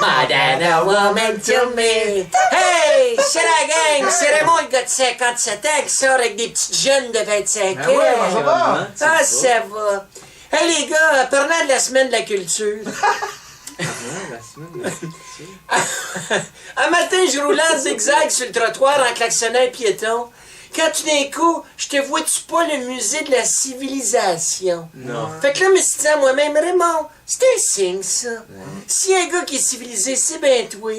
more than a woman to me. Hey, c'est la gang, c'est Raymond, le gars de 57 ans qui sort avec des petites jeunes de 25 ans. Ben ouais, ça va. Ah, ça va. Hey les gars, parlant de la semaine de la culture. Un matin, je roulais en zigzag sur le trottoir en klaxonnant un piéton. Quand tout d'un coup, je te vois-tu pas le musée de la civilisation? Non. Fait que là, je me suis dit à moi-même, Raymond, c'est un signe, ça. Si y a un gars qui est civilisé, c'est ben toi.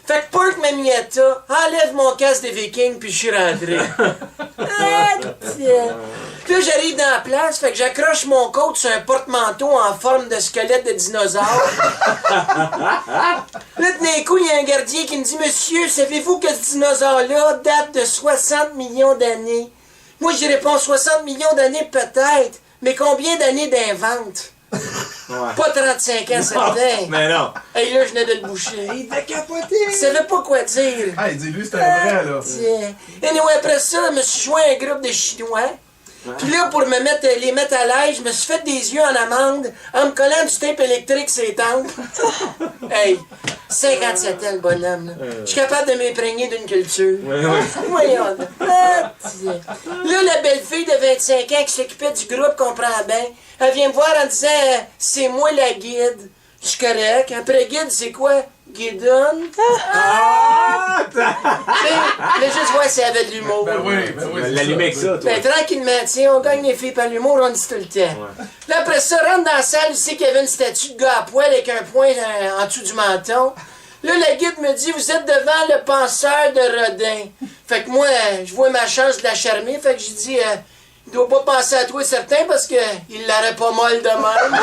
Fait que park ma Miata, enlève mon casque de viking, puis je suis rentré. Ah, tiens. Puis là, j'arrive dans la place, fait que j'accroche mon côte sur un porte-manteau en forme de squelette de dinosaure. Là, tout d'un coup, il y a un gardien qui me dit, Monsieur, savez-vous que ce dinosaure-là date de 60 millions d'années? Moi, j'y réponds 60 millions d'années peut-être, mais combien d'années d'invente? Ouais. Pas 35 ans, certain. Mais non. Hey, là, je venais de le boucher. Il t'a capoté. Il savait pas quoi dire. Hey, dis-lui, c'est un vrai, là. Tiens. Anyway, après ça, je me suis joint à un groupe de Chinois. Puis là, pour les mettre à l'aise, je me suis fait des yeux en amande en me collant du tape électrique sur les tempes. Hey, 57 ans, le bonhomme. Là. Je suis capable de m'imprégner d'une culture. Ouais, ouais. Voyons. Ah, tiens. Là, la belle fille de 25 ans qui s'occupait du groupe comprend bien. Elle vient me voir en disant c'est moi la guide. Je suis correct. Après guide, c'est quoi? Guidonne? Ah! Tu sais, là, juste voir si elle avait de l'humour. Ben oui. L'allumer avec ça, toi. Ben, tranquillement, tiens, on gagne les filles par l'humour, on dit tout le temps. Ouais. Là, après ça, rentre dans la salle, il sait qu'il y avait une statue de gars à poil avec un point en dessous du menton. Là, la guide me dit, vous êtes devant le penseur de Rodin. Fait que moi, je vois ma chance de la charmer, fait que j'ai dit, il doit pas penser à toi, certain, parce que il l'aurait pas mal de même.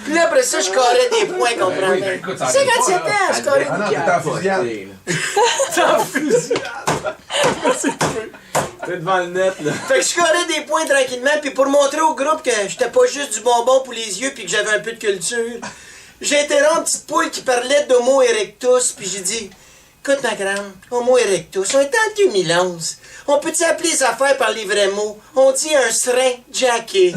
Puis là, après ça, je carrais des points, comprends oui, bien. ben, écoute, ça 57 arrive pas, ans, je carrais Ah non, des t'es en fusillade. T'es en fusillade. T'es devant le net, là. Fait que je carrais des points tranquillement, puis pour montrer au groupe que j'étais pas juste du bonbon pour les yeux, puis que j'avais un peu de culture, j'ai interrompu une petite poule qui parlait d'Homo erectus, puis j'ai dit, écoute ma grande, Homo erectus, on est en 2011. On peut-tu appeler les affaires par les vrais mots? On dit un serin jacké.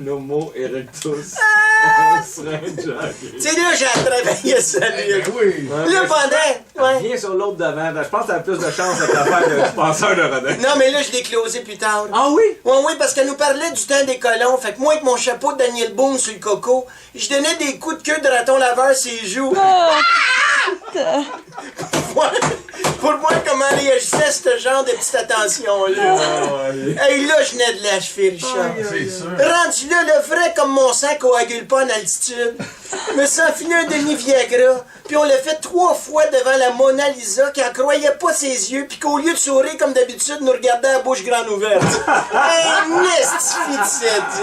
L'homo erectus. Ah! Tu Tu sais, là, j'ai travaillé ça, lui. Ben oui. Là, pendant... Ouais. Viens sur l'autre devant. Je pense que t'as plus de chance avec l'affaire du penseur de Rodin. Non, mais là, je l'ai closé plus tard. Ah oui? Oui, parce qu'elle nous parlait du temps des colons. Fait que moi, avec mon chapeau de Daniel Boone sur le coco, je donnais des coups de queue de raton laveur sur les joues. Pour voir comment réagissait ce genre de petite attention-là. Hey, là, je venais de l'achever, Richard. C'est sûr. Rendu là, le vrai comme mon sang coagule pas en altitude. Je me suis enfilé un demi-Viagra, puis on l'a fait 3 fois devant la Mona Lisa, qui en croyait pas ses yeux, puis qu'au lieu de sourire comme d'habitude, nous regardait à bouche grande ouverte. Hey, nestifie de cette...